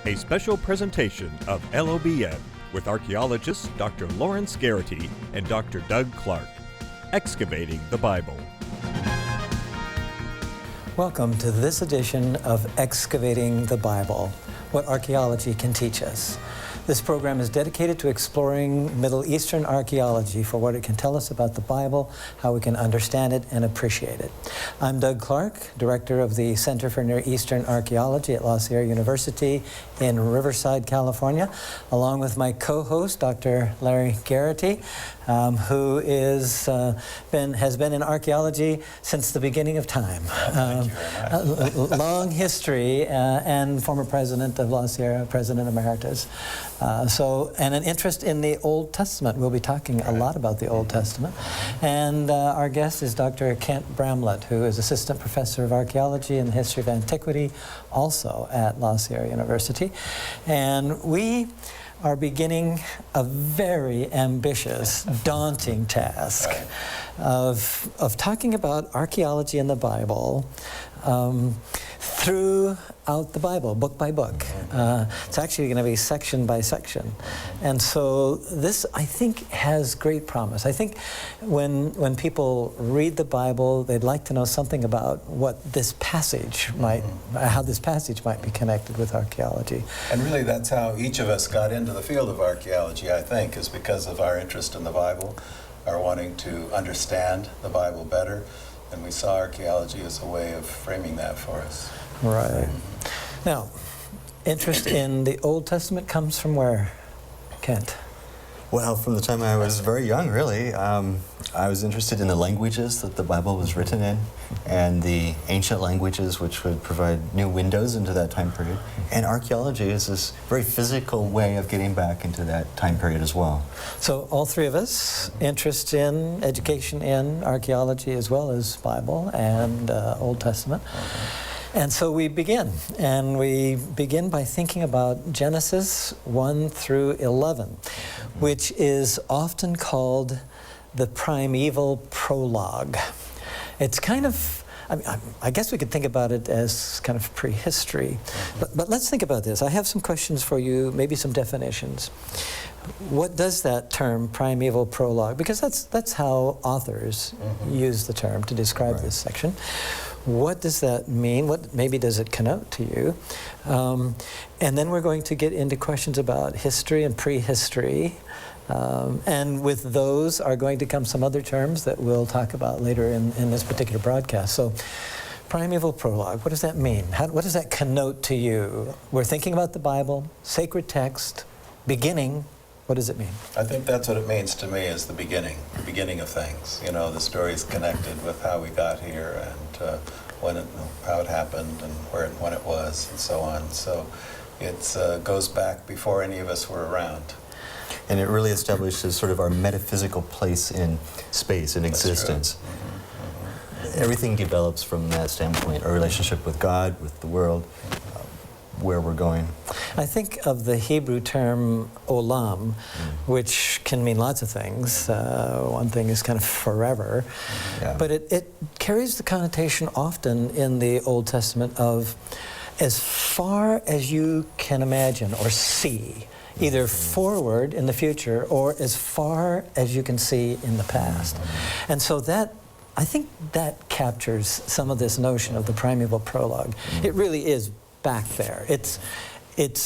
A special presentation of LLBN with archaeologists Dr. Lawrence Garrity and Dr. Doug Clark. Excavating the Bible. Welcome to this edition of Excavating the Bible, what archaeology can teach us. This program is dedicated to exploring Middle Eastern archaeology for what it can tell us about the Bible, how we can understand it and appreciate it. I'm Doug Clark, Director of the Center for Near Eastern Archaeology at La Sierra University in Riverside, California, along with my co-host, Dr. Larry Garrity, who has been in archaeology since the beginning of time. Long history and former president of La Sierra, President Emeritus. And an interest in the Old Testament. We'll be talking a lot about the Old Testament. And our guest is Dr. Kent Bramlett, who is Assistant Professor of Archaeology and the History of Antiquity, also at La Sierra University. And we are beginning a very ambitious, daunting task of talking about archaeology in the Bible throughout the Bible, book by book. It's actually going to be section by section. And so this, I think, has great promise. I think when people read the Bible, they'd like to know something about what this passage might, how this passage might be connected with archaeology. And really that's how each of us got into the field of archaeology, I think, is because of our interest in the Bible, our wanting to understand the Bible better. And we saw archaeology as a way of framing that for us. Right. Now, interest in the Old Testament comes from where, Kent? Well, from the time I was very young, really. I was interested in the languages that the Bible was written in and the ancient languages which would provide new windows into that time period. And archaeology is this very physical way of getting back into that time period as well. So all three of us, interest in education in archaeology as well as Bible and Old Testament. And so we begin by thinking about Genesis 1 through 11, which is often called the primeval prologue. It's kind of, I guess we could think about it as kind of prehistory. But let's think about this. I have some questions for you, maybe some definitions. What does that term, primeval prologue, because that's how authors use the term to describe this section. What does that mean? What maybe does it connote to you? And then we're going to get into questions about history and prehistory. And with those are going to come some other terms that we'll talk about later in this particular broadcast. So, primeval prologue, what does that mean? What does that connote to you? We're thinking about the Bible, sacred text, beginning. What does it mean? I think that's what it means to me, is the beginning of things. You know, the story is connected with how we got here and how it happened and when it was and so on. So it goes back before any of us were around. And it really establishes sort of our metaphysical place in space and existence. Everything develops from that standpoint, our relationship with God, with the world, where we're going. I think of the Hebrew term olam, which can mean lots of things. One thing is kind of forever, but it carries the connotation often in the Old Testament of as far as you can imagine or see, either forward in the future or as far as you can see in the past. And so that, I think that captures some of this notion of the primeval prologue. It really is back there. It's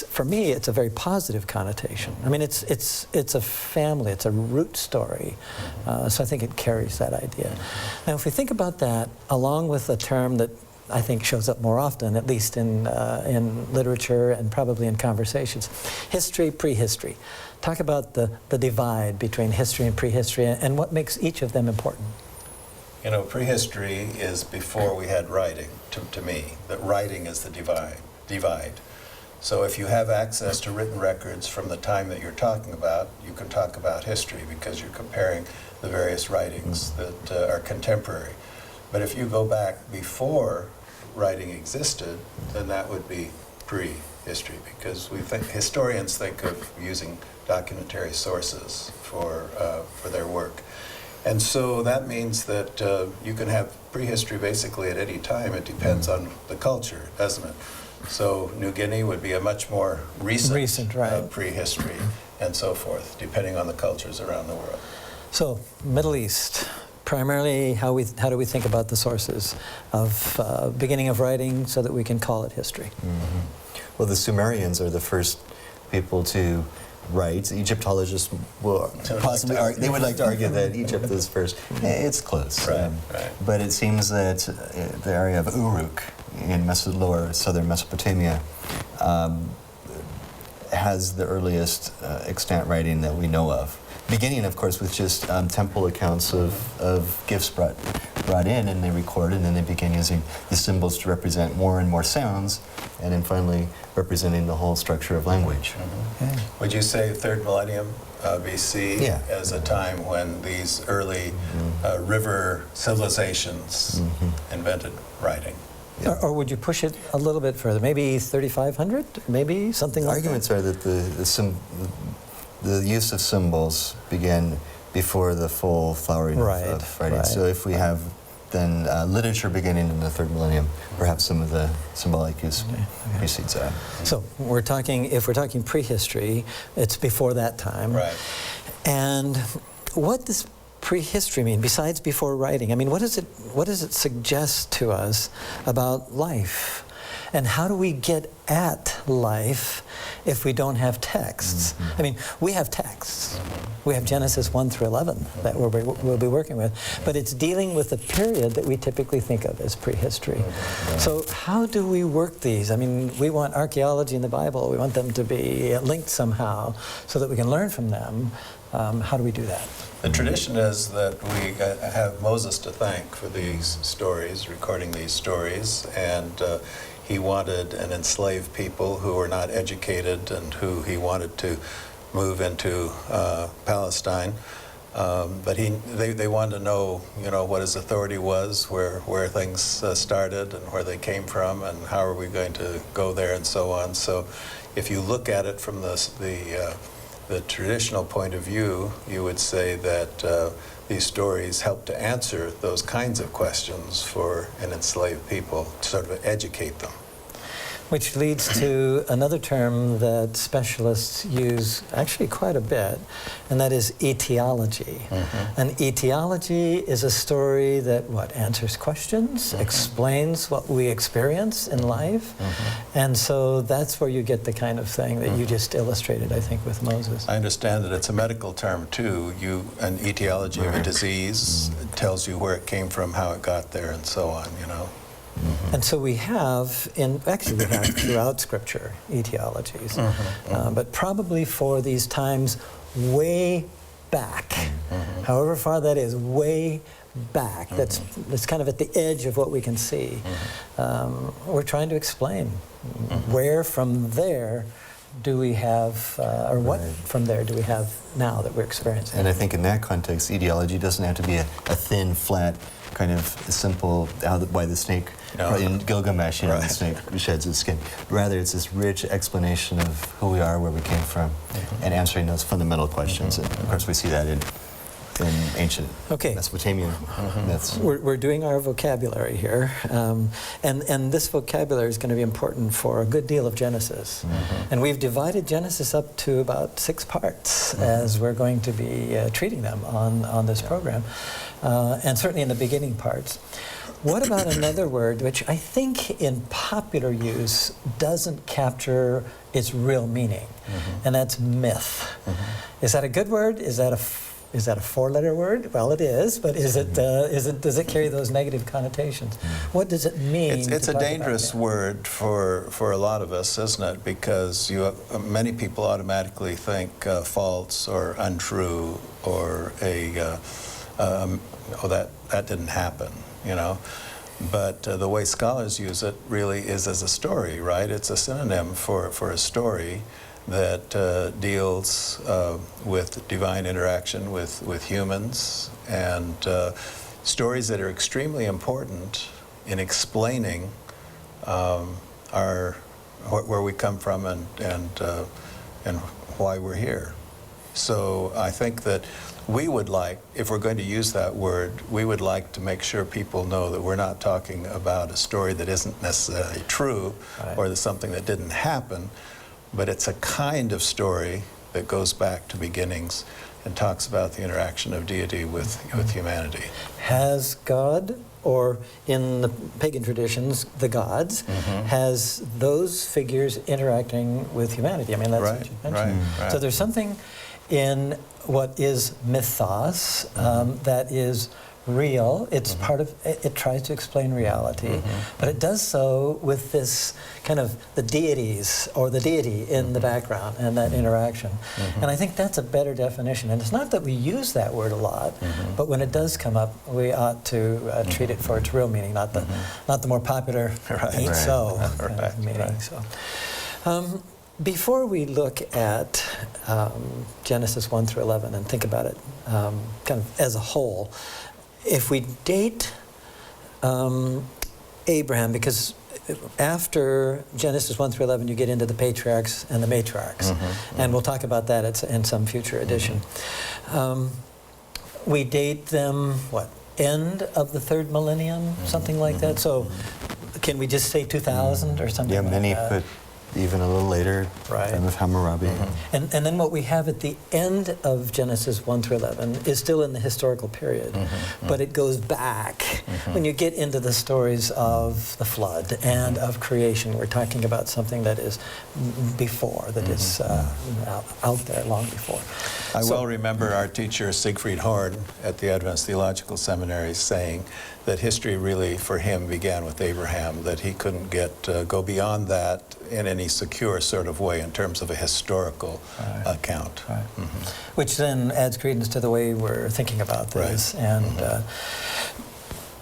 for me, it's a very positive connotation. I mean, it's a family, it's a root story. So I think it carries that idea. Now, if we think about that, along with a term that I think shows up more often, at least in literature and probably in conversations, history, prehistory. Talk about the divide between history and prehistory and what makes each of them important. You know, prehistory is before we had writing, to me. That writing is the divide. So if you have access to written records from the time that you're talking about, you can talk about history because you're comparing the various writings that are contemporary. But if you go back before writing existed, then that would be pre-history, because historians think of using documentary sources for their work. And so that means that you can have prehistory basically at any time. It depends on the culture, doesn't it? So New Guinea would be a much more recent right. prehistory, and so forth, depending on the cultures around the world. So, Middle East, primarily how do we think about the sources of beginning of writing so that we can call it history? Well, the Sumerians are the first people to write. Egyptologists will possibly they would like to argue that Egypt is first. It's close. Right. But it seems that the area of Uruk in lower southern Mesopotamia has the earliest extant writing that we know of. Beginning, of course, with just temple accounts of gifts brought in, and they record, and then they began using the symbols to represent more and more sounds, and then finally representing the whole structure of language. Okay. Would you say 3rd millennium BC as a time when these early river civilizations invented writing? Yeah. Or would you push it a little bit further? Maybe 3,500? Maybe something like that? Arguments are that the use of symbols began before the full flowering of writing. So if we have then literature beginning in the 3rd millennium, perhaps some of the symbolic use precedes that. So if we're talking prehistory, it's before that time. Right. And what does prehistory mean, besides before writing? I mean, what does it suggest to us about life? And how do we get at life if we don't have texts? I mean, we have texts. We have Genesis 1 through 11 that we'll be working with, but it's dealing with the period that we typically think of as prehistory. So how do we work these? I mean, we want archaeology in the Bible. We want them to be linked somehow so that we can learn from them. How do we do that? The tradition is that we have Moses to thank for these stories, recording these stories, and he wanted an enslaved people who were not educated and who he wanted to move into Palestine. But they wanted to know, what his authority was, where things started and where they came from, and how are we going to go there, and so on. So, if you look at it from the traditional point of view, you would say that these stories help to answer those kinds of questions for an enslaved people, to sort of educate them. Which leads to another term that specialists use actually quite a bit, and that is etiology. And etiology is a story that, answers questions, explains what we experience in life, and so that's where you get the kind of thing that you just illustrated, I think, with Moses. I understand that it's a medical term, too. An etiology of a disease tells you where it came from, how it got there, and so on, And so we have throughout Scripture etiologies, but probably for these times way back, however far that is, way back, that's kind of at the edge of what we can see. We're trying to explain where from there do we have, or what from there do we have now that we're experiencing. And I think in that context, etiology doesn't have to be a thin, flat, kind of simple, why the snake, in Gilgamesh, the snake sheds its skin. Rather, it's this rich explanation of who we are, where we came from, and answering those fundamental questions. And of course, we see that in ancient Mesopotamian myths. We're doing our vocabulary here, and this vocabulary is going to be important for a good deal of Genesis. And we've divided Genesis up to about 6 parts as we're going to be treating them on this program, and certainly in the beginning parts. What about another word which I think in popular use doesn't capture its real meaning, and that's myth. Is that a good word? Is that a 4-letter word? Well, it is, but does it carry those negative connotations? What does it mean? It's a dangerous word for a lot of us, isn't it? Because many people automatically think false or untrue, or that didn't happen, But the way scholars use it really is as a story, right? It's a synonym for a story that deals with divine interaction with humans, and stories that are extremely important in explaining where we come from and why we're here. So I think that we would like, if we're going to use that word, we would like to make sure people know that we're not talking about a story that isn't necessarily true, Right. or something that didn't happen, but it's a kind of story that goes back to beginnings and talks about the interaction of deity with humanity. Has God, or in the pagan traditions, the gods, has those figures interacting with humanity? I mean, that's what you mentioned. Right. So there's something in what is mythos that is real. It's part of, it tries to explain reality, but it does so with this kind of the deities or the deity in the background and that interaction. And I think that's a better definition. And it's not that we use that word a lot, but when it does come up, we ought to treat it for its real meaning, not the more popular ain't so meaning. So. Before we look at Genesis 1 through 11 and think about it kind of as a whole, if we date Abraham, because after Genesis 1 through 11, you get into the patriarchs and the matriarchs, and we'll talk about that in some future edition. We date them, what, end of the third millennium, something like that? So can we just say 2000 or something like that? Yeah, many put even a little later, time of Hammurabi. And then what we have at the end of Genesis 1 through 11 is still in the historical period, but it goes back. When you get into the stories of the flood and of creation, we're talking about something that is before, that is out there long before. I well remember our teacher Siegfried Horn at the Adventist Theological Seminary saying that history really for him began with Abraham, that he couldn't go beyond that in any secure sort of way in terms of a historical account. Which then adds credence to the way we're thinking about this. And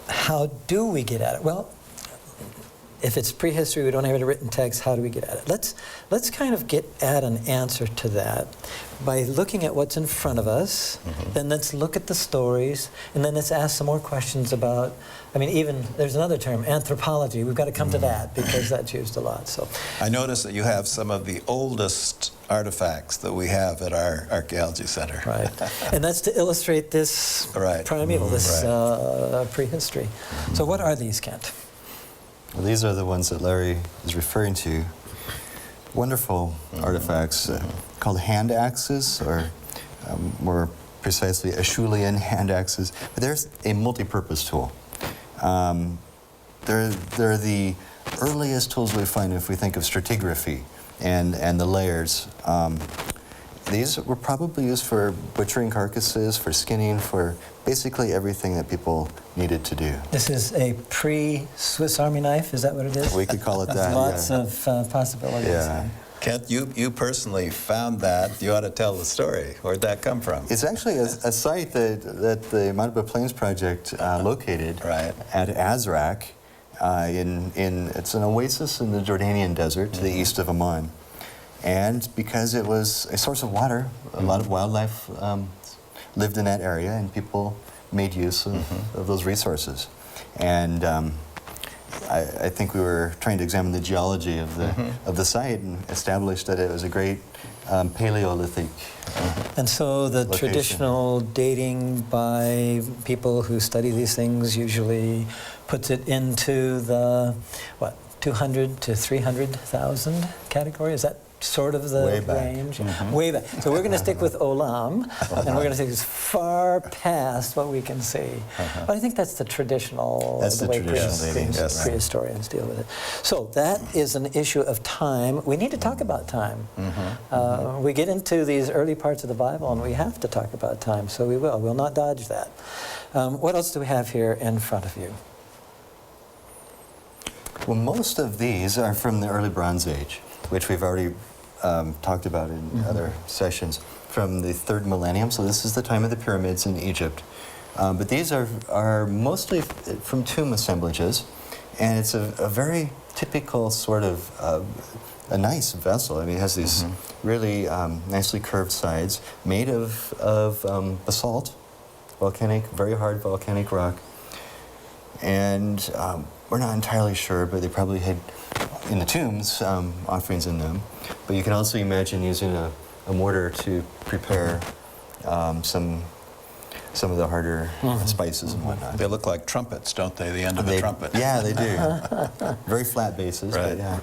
how do we get at it? Well, if it's prehistory, we don't have any written text, how do we get at it? Let's kind of get at an answer to that by looking at what's in front of us, then let's look at the stories, and then let's ask some more questions about, I mean, even, there's another term, anthropology. We've got to come to that because that's used a lot. So I noticed that you have some of the oldest artifacts that we have at our archaeology center. Right, and that's to illustrate this primeval, this prehistory. So what are these, Kent? Well, these are the ones that Larry is referring to. Wonderful artifacts called hand axes, or more precisely, Acheulean hand axes. But there's a multi-purpose tool. They're the earliest tools we find if we think of stratigraphy and the layers. These were probably used for butchering carcasses, for skinning, for basically everything that people needed to do. This is a pre-Swiss Army knife, is that what it is? We could call it that. Lots of possibilities. Yeah. Kent, you personally found that. You ought to tell the story. Where'd that come from? It's actually a site that the Madaba Plains Project located at Azraq. It's an oasis in the Jordanian desert to the east of Amman. And because it was a source of water, a lot of wildlife lived in that area, and people made use of those resources. And I think we were trying to examine the geology of the site and established that it was a great Paleolithic And so the location. Traditional dating by people who study these things usually puts it into the, what, 200 to 300,000 category? Is that sort of the range? Way back. So we're going to stick with Olam, and we're going to take this far past what we can see. But I think that's the traditional, the way prehistorians deal with it. So that is an issue of time. We need to talk about time. We get into these early parts of the Bible, and we have to talk about time, so we will. We'll not dodge that. What else do we have here in front of you? Well, most of these are from the early Bronze Age, which we've already talked about in other sessions, from the 3rd millennium. So this is the time of the pyramids in Egypt. But these are mostly from tomb assemblages, and it's a very typical sort of a nice vessel. I mean, it has these really nicely curved sides, made of basalt, very hard volcanic rock. And we're not entirely sure, but they probably had, in the tombs, offerings in them. But you can also imagine using a a mortar to prepare some of the harder spices and whatnot. They look like trumpets, don't they? The end of a trumpet. Yeah, they do. Very flat bases, Right. but yeah.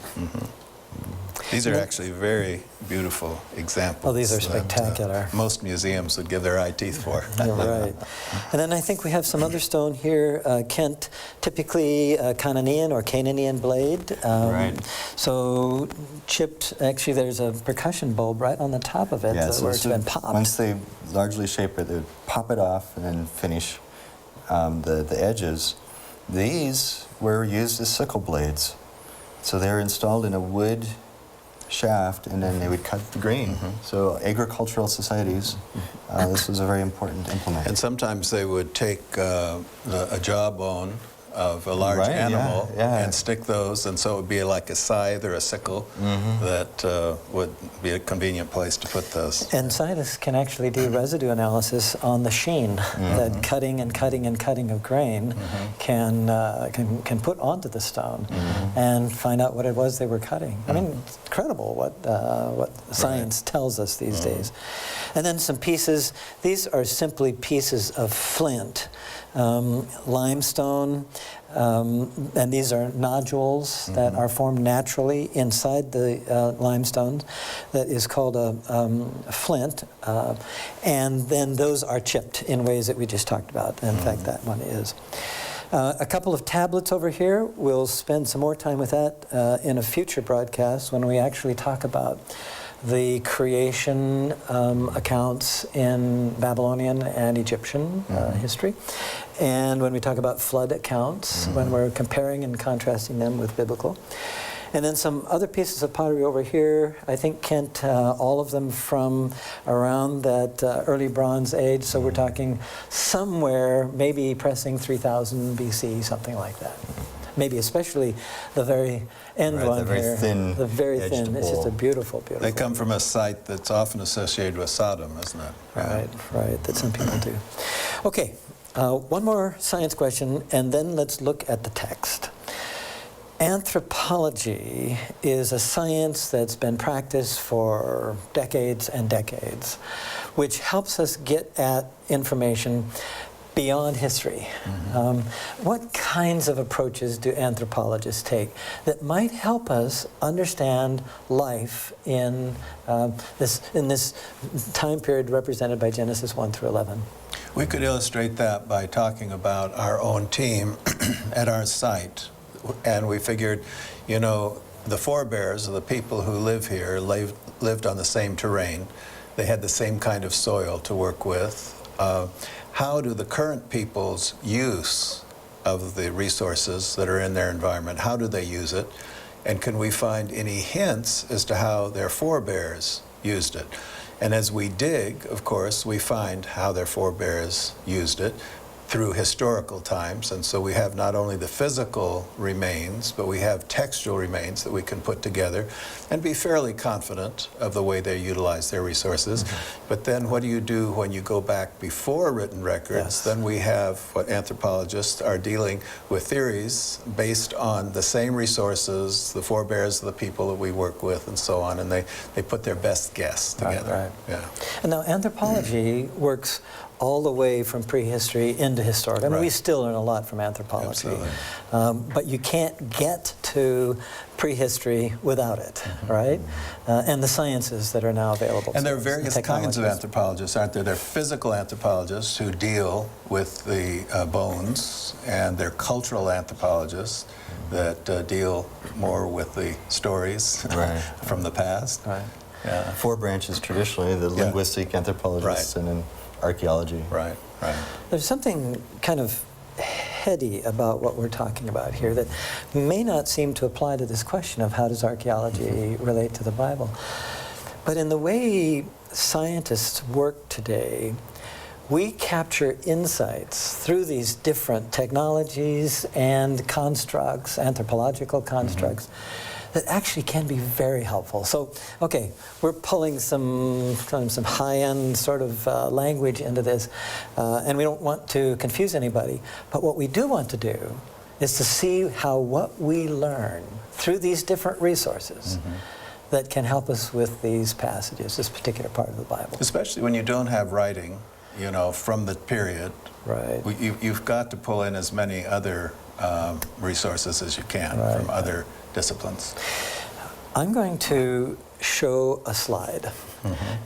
These are actually very beautiful examples. Oh, these are that, spectacular. most museums would give their eye teeth for. You're right. And then I think we have some other stone here, Kent, typically Canaanian or Canaanian blade. Right. So chipped, actually there's a percussion bulb right on the top of it where it's been popped. Once they largely shape it, they would pop it off and then finish the edges. These were used as sickle blades. So they were installed in a wood shaft, and then they would cut the grain. So agricultural societies, this was a very important implement. And sometimes they would take a jawbone of a large animal and stick those, and so it would be like a scythe or a sickle that would be a convenient place to put those. And scientists can actually do residue analysis on the sheen that cutting and cutting and cutting of grain can put onto the stone and find out what it was they were cutting. I mean, it's incredible what science tells us these days. And then some pieces. These are simply pieces of flint, limestone. And these are nodules that are formed naturally inside the limestone that is called a flint, and then those are chipped in ways that we just talked about. In fact, that one is. A couple of tablets over here. We'll spend some more time with that in a future broadcast when we actually talk about the creation accounts in Babylonian and Egyptian history. And when we talk about flood accounts, when we're comparing and contrasting them with biblical. And then some other pieces of pottery over here, I think, Kent, all of them from around that early Bronze Age. So we're talking somewhere, maybe pressing 3000 BC, something like that. Maybe especially the very end one the very here. thin, the very thin. It's just a bowl. beautiful, beautiful. They come from a site that's often associated with Sodom, isn't it? Right, that some people do. Okay, one more science question, and then let's look at the text. Anthropology is a science that's been practiced for decades and decades, which helps us get at information beyond history. What kinds of approaches do anthropologists take that might help us understand life in this time period represented by Genesis 1 through 11? We could illustrate that by talking about our own team at our site. And we figured, you know, the forebears of the people who live here lived on the same terrain. They had the same kind of soil to work with. How do the current people's use of the resources that are in their environment, how do they use it? And can we find any hints as to how their forebears used it? And as we dig, of course, we find how their forebears used it through historical times. And so we have not only the physical remains, but we have textual remains that we can put together and be fairly confident of the way they utilize their resources. But then what do you do when you go back before written records? Then we have what anthropologists are dealing with theories based on the same resources, the forebears of the people that we work with and so on, and they put their best guess together. Yeah. And now anthropology works all the way from prehistory into historic. I mean, we still learn a lot from anthropology. But you can't get to prehistory without it, right? And the sciences that are now available. And there are various kinds of anthropologists, aren't there? There are physical anthropologists who deal with the bones, and there are cultural anthropologists that deal more with the stories from the past. Four branches traditionally, the linguistic anthropologists and then archaeology. There's something kind of heady about what we're talking about here that may not seem to apply to this question of how does archaeology relate to the Bible. But in the way scientists work today, we capture insights through these different technologies and constructs, anthropological constructs, that actually can be very helpful. So, okay, we're pulling some high-end sort of language into this, and we don't want to confuse anybody. But what we do want to do is to see how what we learn through these different resources that can help us with these passages, this particular part of the Bible. Especially when you don't have writing, you know, from the period. Right. You've got to pull in as many other resources as you can from other disciplines. I'm going to show a slide.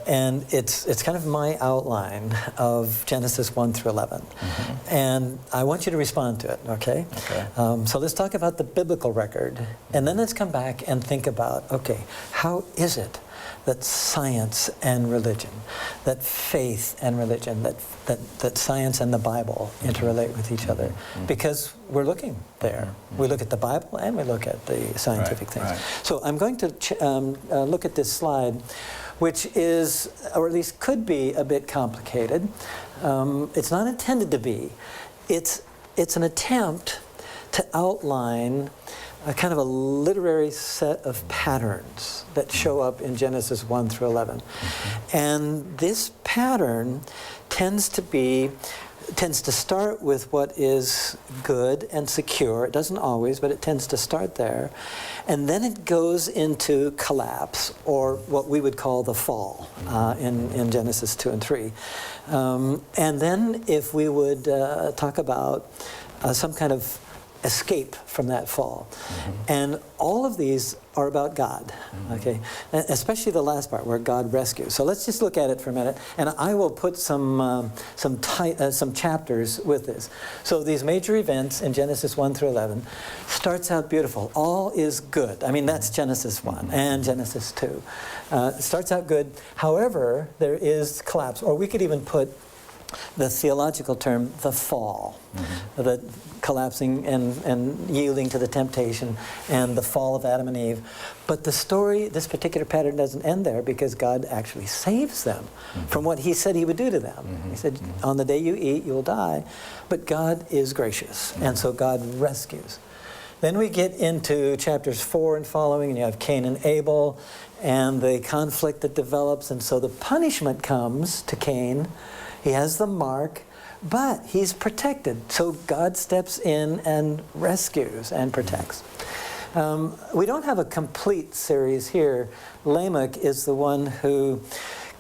And it's kind of my outline of Genesis 1 through 11. And I want you to respond to it, okay? So let's talk about the biblical record, and then let's come back and think about, okay, how is it that science and religion, that faith and religion, that science and the Bible interrelate with each other? Because we're looking there. We look at the Bible and we look at the scientific things. So I'm going to look at this slide, which is, or at least could be, a bit complicated. It's not intended to be. It's an attempt to outline a kind of a literary set of patterns that show up in Genesis 1 through 11. And this pattern tends to start with what is good and secure. It doesn't always, but it tends to start there. And then it goes into collapse, or what we would call the fall, in Genesis 2 and 3. And then if we would talk about some kind of escape from that fall. And all of these are about God, okay? Especially the last part where God rescues. So let's just look at it for a minute, and I will put some chapters with this. So these major events in Genesis 1 through 11 starts out beautiful. All is good. I mean, that's Genesis 1 and Genesis 2. Starts out good. However, there is collapse, or we could even put the theological term, the fall, the collapsing and yielding to the temptation and the fall of Adam and Eve. But the story, this particular pattern, doesn't end there, because God actually saves them from what he said he would do to them. He said, on the day you eat, you'll die. But God is gracious, and so God rescues. Then we get into chapters 4 and following, and you have Cain and Abel, and the conflict that develops, and so the punishment comes to Cain. He has the mark, but he's protected. So God steps in and rescues and protects. We don't have a complete series here. Lamech is the one who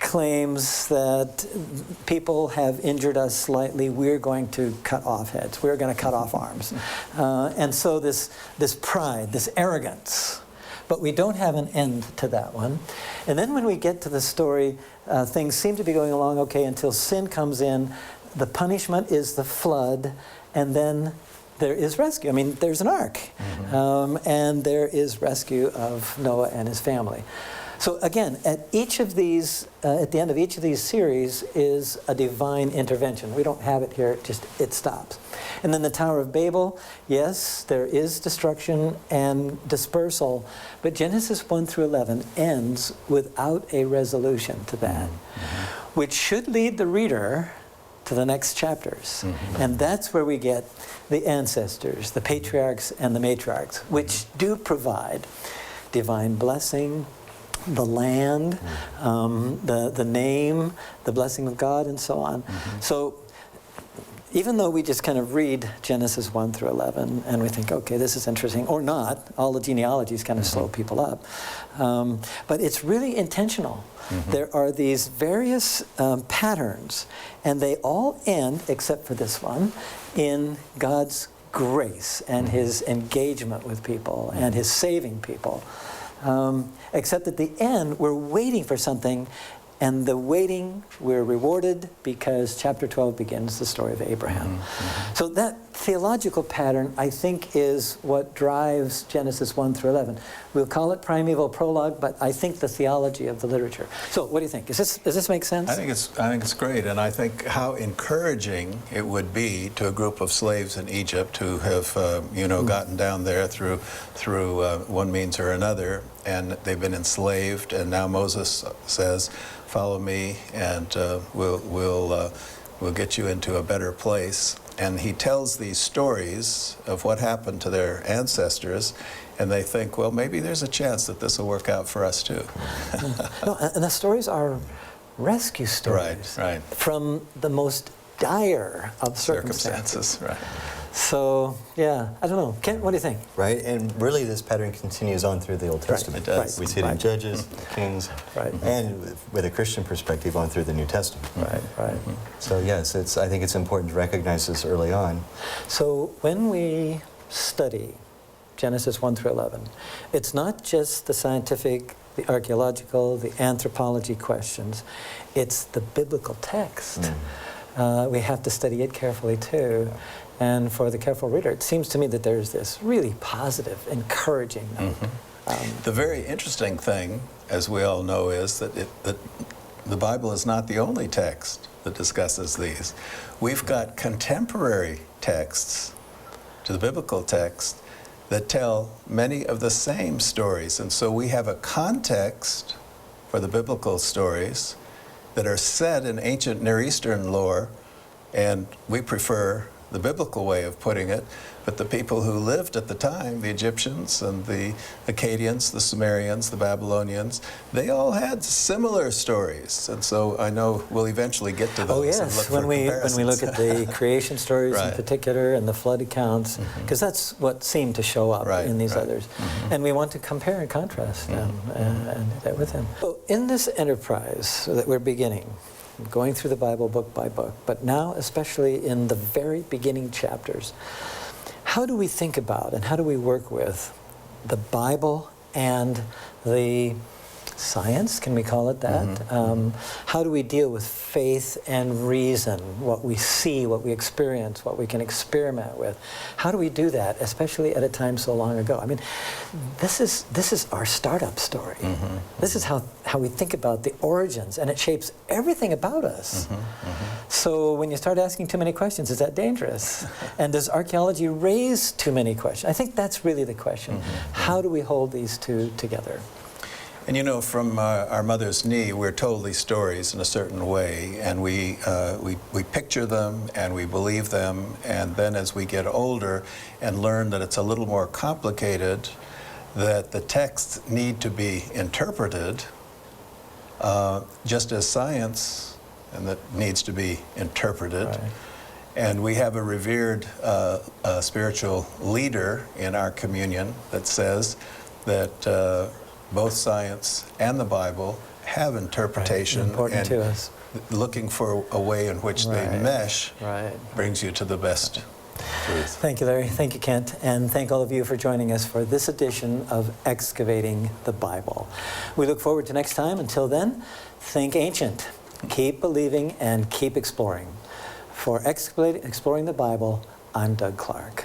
claims that people have injured us slightly. We're going to cut off heads. We're going to cut off arms. And so this pride, this arrogance. But we don't have an end to that one. And then when we get to the story, things seem to be going along okay until sin comes in. The punishment is the flood, and then there is rescue. I mean, there's an ark, and there is rescue of Noah and his family. So again, at each of these, at the end of each of these series is a divine intervention. We don't have it here, it stops. And then the Tower of Babel, yes, there is destruction and dispersal, but Genesis 1 through 11 ends without a resolution to that, which should lead the reader to the next chapters. And that's where we get the ancestors, the patriarchs and the matriarchs, which do provide divine blessing, the land, the name, the blessing of God, and so on. So even though we just kind of read Genesis 1 through 11 and we think, okay, this is interesting, or not, all the genealogies kind of slow people up. But it's really intentional. There are these various patterns, and they all end, except for this one, in God's grace and his engagement with people and his saving people. Except at the end, we're waiting for something, and the waiting, we're rewarded, because chapter 12 begins the story of Abraham. So that theological pattern, I think, is what drives Genesis 1 through 11. We'll call it primeval prologue, but I think the theology of the literature. So what do you think? Does this make sense? I think it's great, and I think how encouraging it would be to a group of slaves in Egypt who have gotten down there through one means or another, and they've been enslaved, and now Moses says, "Follow me, and we'll get you into a better place." And he tells these stories of what happened to their ancestors, and they think, well, maybe there's a chance that this will work out for us too. No, and the stories are rescue stories right. from the most dire of circumstances. Right. So, yeah, I don't know. Kent, what do you think? Right, and really this pattern continues on through the Old Testament. It does. We see it in Judges, Kings, Right. and with a Christian perspective on through the New Testament. Right. So yes, I think it's important to recognize this early on. So when we study Genesis 1 through 11, it's not just the scientific, the archaeological, the anthropology questions, it's the biblical text. We have to study it carefully too. And for the careful reader, it seems to me that there's this really positive, encouraging note. The very interesting thing, as we all know, is that the Bible is not the only text that discusses these. We've got contemporary texts to the biblical text that tell many of the same stories. And so we have a context for the biblical stories that are set in ancient Near Eastern lore, and we prefer the biblical way of putting it, but the people who lived at the time, the Egyptians and the Akkadians, the Sumerians, the Babylonians, they all had similar stories. And so I know we'll eventually get to those. Oh yes, when we look at the creation stories in Right. particular and the flood accounts, because that's what seemed to show up in these others. And we want to compare and contrast them and that with them. So in this enterprise that we're beginning, going through the Bible book by book, but now especially in the very beginning chapters, how do we think about and how do we work with the Bible and the science, can we call it that? How do we deal with faith and reason, what we see, what we experience, what we can experiment with? How do we do that, especially at a time so long ago? I mean, this is our startup story. This is how we think about the origins, and it shapes everything about us. So when you start asking too many questions, is that dangerous? And does archaeology raise too many questions? I think that's really the question. How do we hold these two together? And you know, from our mother's knee, we're told these stories in a certain way, and we picture them and we believe them, and then as we get older and learn that it's a little more complicated, that the texts need to be interpreted, just as science, and that needs to be interpreted. Right. And we have a revered spiritual leader in our communion that says that both science and the Bible have interpretation, Important and to us. looking for a way in which they mesh brings you to the best truth. Thank you, Larry. Thank you, Kent. And thank all of you for joining us for this edition of Excavating the Bible. We look forward to next time. Until then, think ancient. Keep believing and keep exploring. For Exploring the Bible, I'm Doug Clark.